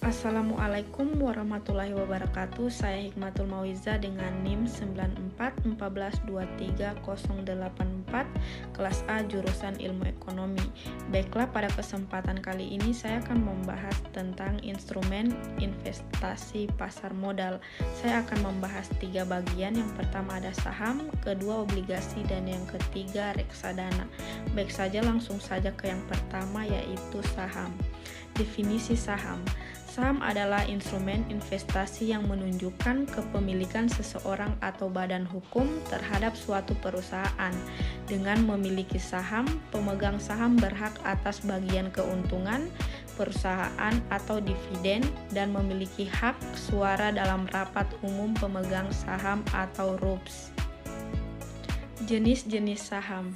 Assalamualaikum warahmatullahi wabarakatuh. Saya Hikmatul Mauiza dengan NIM 9414230084 kelas A jurusan Ilmu Ekonomi. Baiklah, pada kesempatan kali ini saya akan membahas tentang instrumen investasi pasar modal. Saya akan membahas 3 bagian. Yang pertama ada saham, kedua obligasi, dan yang ketiga reksadana. Baik saja, langsung saja ke yang pertama, yaitu saham. Definisi saham. Saham adalah instrumen investasi yang menunjukkan kepemilikan seseorang atau badan hukum terhadap suatu perusahaan. Dengan memiliki saham, pemegang saham berhak atas bagian keuntungan perusahaan atau dividen dan memiliki hak suara dalam rapat umum pemegang saham atau RUPS. Jenis-jenis saham.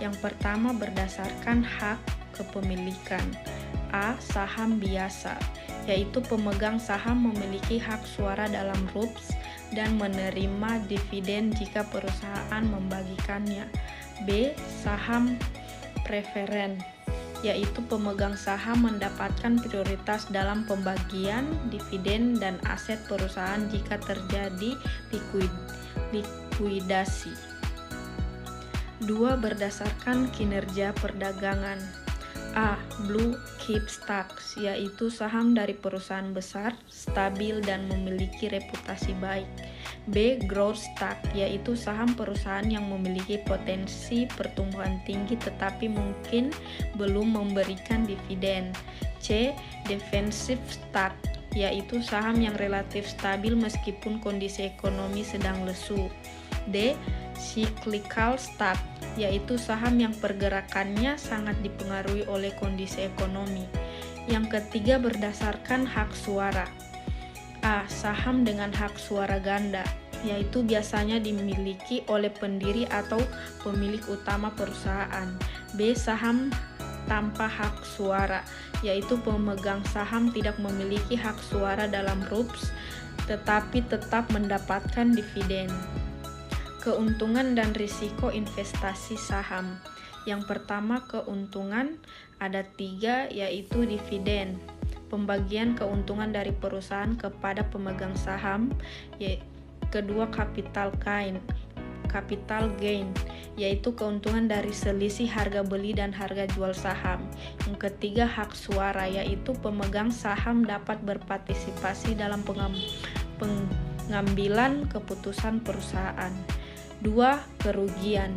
Yang pertama berdasarkan hak kepemilikan. A. Saham biasa, yaitu pemegang saham memiliki hak suara dalam RUPS dan menerima dividen jika perusahaan membagikannya. B. Saham preferen, yaitu pemegang saham mendapatkan prioritas dalam pembagian dividen dan aset perusahaan jika terjadi likuidasi. 2. Berdasarkan kinerja perdagangan. A. Blue chip stocks, yaitu saham dari perusahaan besar, stabil dan memiliki reputasi baik. B. Growth stock, yaitu saham perusahaan yang memiliki potensi pertumbuhan tinggi tetapi mungkin belum memberikan dividen. C. Defensive stock, yaitu saham yang relatif stabil meskipun kondisi ekonomi sedang lesu. D. Cyclical stock, yaitu saham yang pergerakannya sangat dipengaruhi oleh kondisi ekonomi. Yang ketiga berdasarkan hak suara. A. Saham dengan hak suara ganda, yaitu biasanya dimiliki oleh pendiri atau pemilik utama perusahaan. B. Saham tanpa hak suara, yaitu pemegang saham tidak memiliki hak suara dalam RUPS tetapi tetap mendapatkan dividen. Keuntungan dan risiko investasi saham. Yang pertama, keuntungan ada 3, yaitu dividen, pembagian keuntungan dari perusahaan kepada pemegang saham. Kedua, capital gain, yaitu keuntungan dari selisih harga beli dan harga jual saham. Yang ketiga, hak suara, yaitu pemegang saham dapat berpartisipasi dalam pengambilan keputusan perusahaan. 2. Kerugian.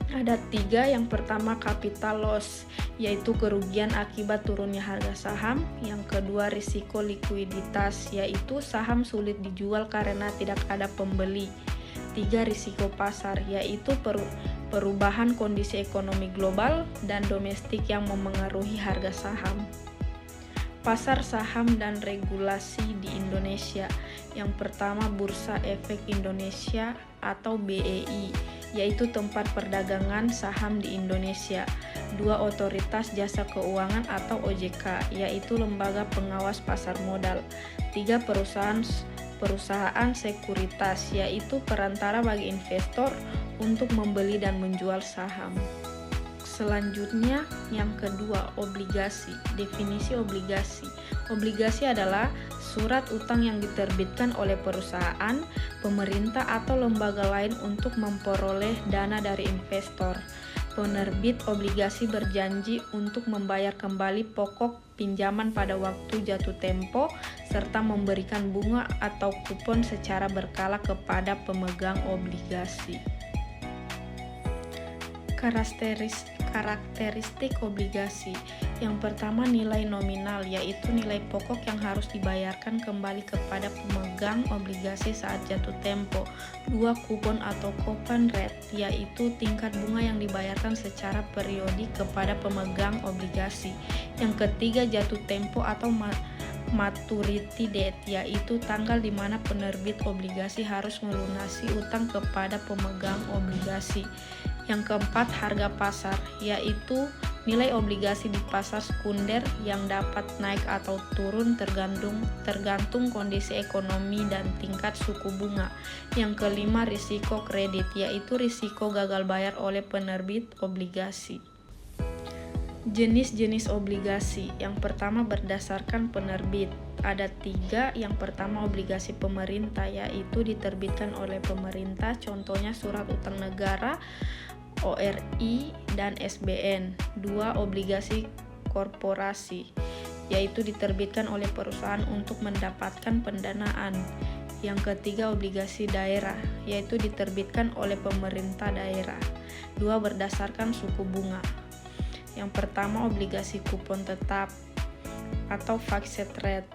Ada 3, yang pertama capital loss, yaitu kerugian akibat turunnya harga saham. Yang kedua risiko likuiditas, yaitu saham sulit dijual karena tidak ada pembeli. 3. Risiko pasar, yaitu perubahan kondisi ekonomi global dan domestik yang memengaruhi harga saham. Pasar saham dan regulasi di Indonesia. Yang pertama Bursa Efek Indonesia atau BEI, yaitu tempat perdagangan saham di Indonesia. 2. Otoritas Jasa Keuangan atau OJK, yaitu lembaga pengawas pasar modal. 3. Perusahaan sekuritas, yaitu perantara bagi investor untuk membeli dan menjual saham. Selanjutnya, yang kedua, obligasi. Definisi obligasi. Obligasi adalah surat utang yang diterbitkan oleh perusahaan, pemerintah, atau lembaga lain untuk memperoleh dana dari investor. Penerbit obligasi berjanji untuk membayar kembali pokok pinjaman pada waktu jatuh tempo, serta memberikan bunga atau kupon secara berkala kepada pemegang obligasi. Karakteristik obligasi. Yang pertama, nilai nominal, yaitu nilai pokok yang harus dibayarkan kembali kepada pemegang obligasi saat jatuh tempo. 2. Kupon atau coupon rate, yaitu tingkat bunga yang dibayarkan secara periodik kepada pemegang obligasi. Yang ketiga, jatuh tempo atau maturity date, yaitu tanggal di mana penerbit obligasi harus melunasi utang kepada pemegang obligasi. Yang keempat, harga pasar, yaitu nilai obligasi di pasar sekunder yang dapat naik atau turun tergantung kondisi ekonomi dan tingkat suku bunga. Yang kelima, risiko kredit, yaitu risiko gagal bayar oleh penerbit obligasi. Jenis-jenis obligasi. Yang pertama berdasarkan penerbit. Ada 3. Yang pertama obligasi pemerintah, yaitu diterbitkan oleh pemerintah. Contohnya surat utang negara, ORI, dan SBN. 2. Obligasi korporasi, yaitu diterbitkan oleh perusahaan untuk mendapatkan pendanaan. Yang ketiga obligasi daerah, yaitu diterbitkan oleh pemerintah daerah. 2. Berdasarkan suku bunga. Yang pertama obligasi kupon tetap atau fixed rate,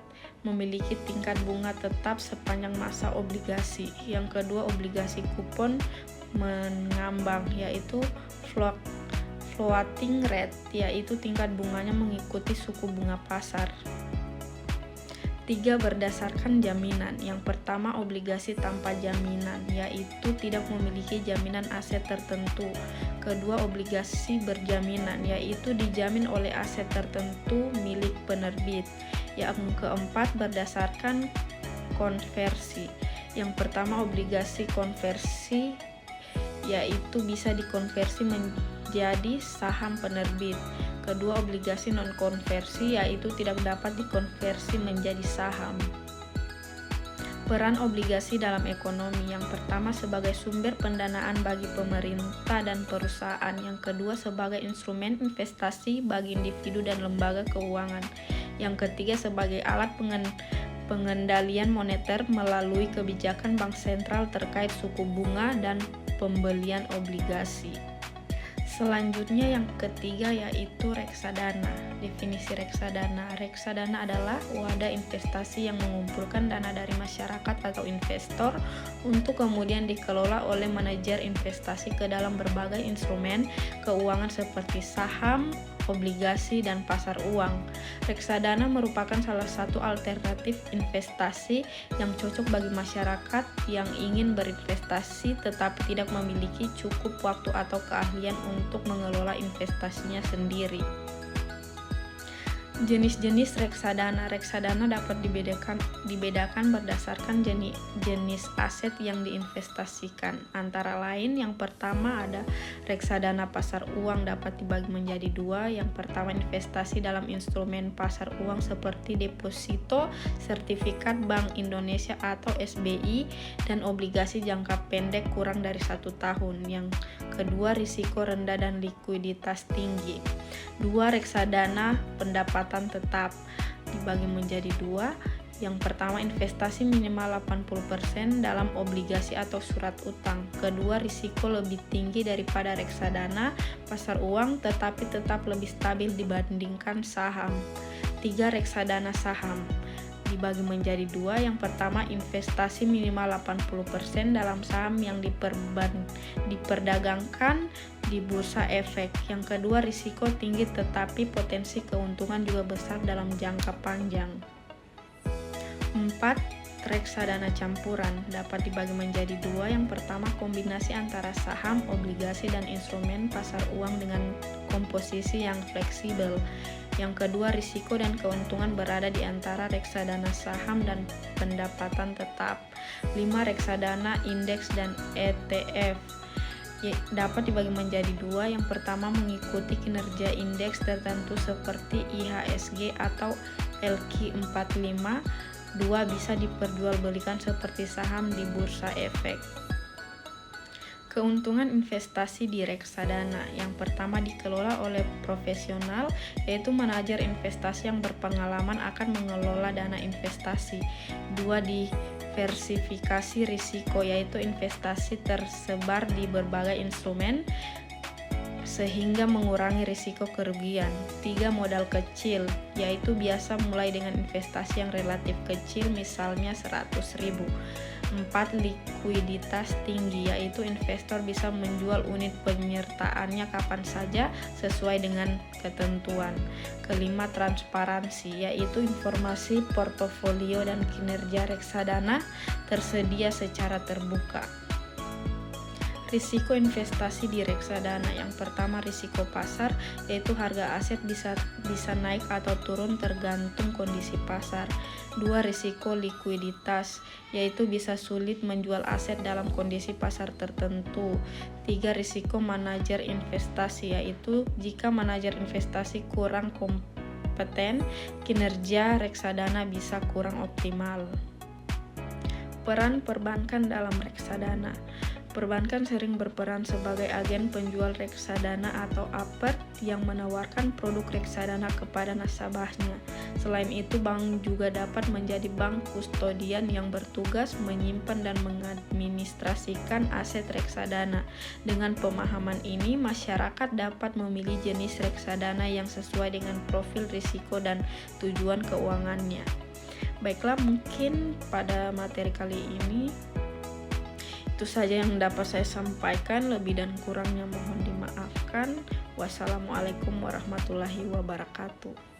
memiliki tingkat bunga tetap sepanjang masa obligasi. Yang kedua obligasi kupon mengambang, yaitu floating rate, yaitu tingkat bunganya mengikuti suku bunga pasar. 3. Berdasarkan jaminan. Yang pertama obligasi tanpa jaminan, yaitu tidak memiliki jaminan aset tertentu. Kedua obligasi berjaminan, yaitu dijamin oleh aset tertentu milik penerbit. Yang keempat berdasarkan konversi. Yang pertama obligasi konversi, yaitu bisa dikonversi menjadi saham penerbit. Kedua obligasi non-konversi, yaitu tidak dapat dikonversi menjadi saham. Peran obligasi dalam ekonomi. Yang pertama sebagai sumber pendanaan bagi pemerintah dan perusahaan. Yang kedua sebagai instrumen investasi bagi individu dan lembaga keuangan. Yang ketiga sebagai alat pengendalian moneter melalui kebijakan bank sentral terkait suku bunga dan pembelian obligasi. Selanjutnya yang ketiga yaitu reksadana. Definisi reksadana. Reksadana adalah wadah investasi yang mengumpulkan dana dari masyarakat atau investor untuk kemudian dikelola oleh manajer investasi ke dalam berbagai instrumen keuangan seperti saham, obligasi, dan pasar uang. Reksadana merupakan salah satu alternatif investasi yang cocok bagi masyarakat yang ingin berinvestasi tetapi tidak memiliki cukup waktu atau keahlian untuk mengelola investasinya sendiri. Jenis-jenis reksadana. Reksadana dapat dibedakan berdasarkan jenis aset yang diinvestasikan. Antara lain, yang pertama ada reksadana pasar uang, dapat dibagi menjadi 2. Yang pertama investasi dalam instrumen pasar uang seperti deposito, sertifikat Bank Indonesia atau SBI, dan obligasi jangka pendek kurang dari 1 tahun. Yang kedua risiko rendah dan likuiditas tinggi. 2. Reksadana pendapatan tetap, dibagi menjadi 2. Yang pertama investasi minimal 80% dalam obligasi atau surat utang. Kedua risiko lebih tinggi daripada reksadana pasar uang tetapi tetap lebih stabil dibandingkan saham. 3. Reksadana saham, dibagi menjadi 2. Yang pertama investasi minimal 80% dalam saham yang diperdagangkan di bursa efek. Yang kedua risiko tinggi tetapi potensi keuntungan juga besar dalam jangka panjang. 4. Reksadana campuran, dapat dibagi menjadi 2. Yang pertama kombinasi antara saham, obligasi, dan instrumen pasar uang dengan komposisi yang fleksibel. Yang kedua risiko dan keuntungan berada di antara reksadana saham dan pendapatan tetap. 5. Reksadana indeks dan ETF, dapat dibagi menjadi 2. Yang pertama mengikuti kinerja indeks tertentu seperti IHSG atau LQ45. 2. Bisa diperjualbelikan seperti saham di bursa efek. Keuntungan investasi di reksadana. Yang pertama dikelola oleh profesional, yaitu manajer investasi yang berpengalaman akan mengelola dana investasi. 2. Diversifikasi risiko, yaitu investasi tersebar di berbagai instrumen sehingga mengurangi risiko kerugian. 3. Modal kecil, yaitu biasa mulai dengan investasi yang relatif kecil, misalnya 100.000. 4. Likuiditas tinggi, yaitu investor bisa menjual unit penyertaannya kapan saja sesuai dengan ketentuan. 5. Transparansi, yaitu informasi portofolio dan kinerja reksadana tersedia secara terbuka. Risiko investasi di reksadana. Yang pertama, risiko pasar, yaitu harga aset bisa naik atau turun tergantung kondisi pasar. 2. Risiko likuiditas, yaitu bisa sulit menjual aset dalam kondisi pasar tertentu. 3. Risiko manajer investasi, yaitu jika manajer investasi kurang kompeten, kinerja reksadana bisa kurang optimal. Peran perbankan dalam reksadana. Perbankan sering berperan sebagai agen penjual reksadana atau APR yang menawarkan produk reksadana kepada nasabahnya. Selain itu, bank juga dapat menjadi bank kustodian yang bertugas menyimpan dan mengadministrasikan aset reksadana. Dengan pemahaman ini, masyarakat dapat memilih jenis reksadana yang sesuai dengan profil risiko dan tujuan keuangannya. Baiklah, mungkin pada materi kali ini itu saja yang dapat saya sampaikan. Lebih dan kurangnya mohon dimaafkan. Wassalamualaikum warahmatullahi wabarakatuh.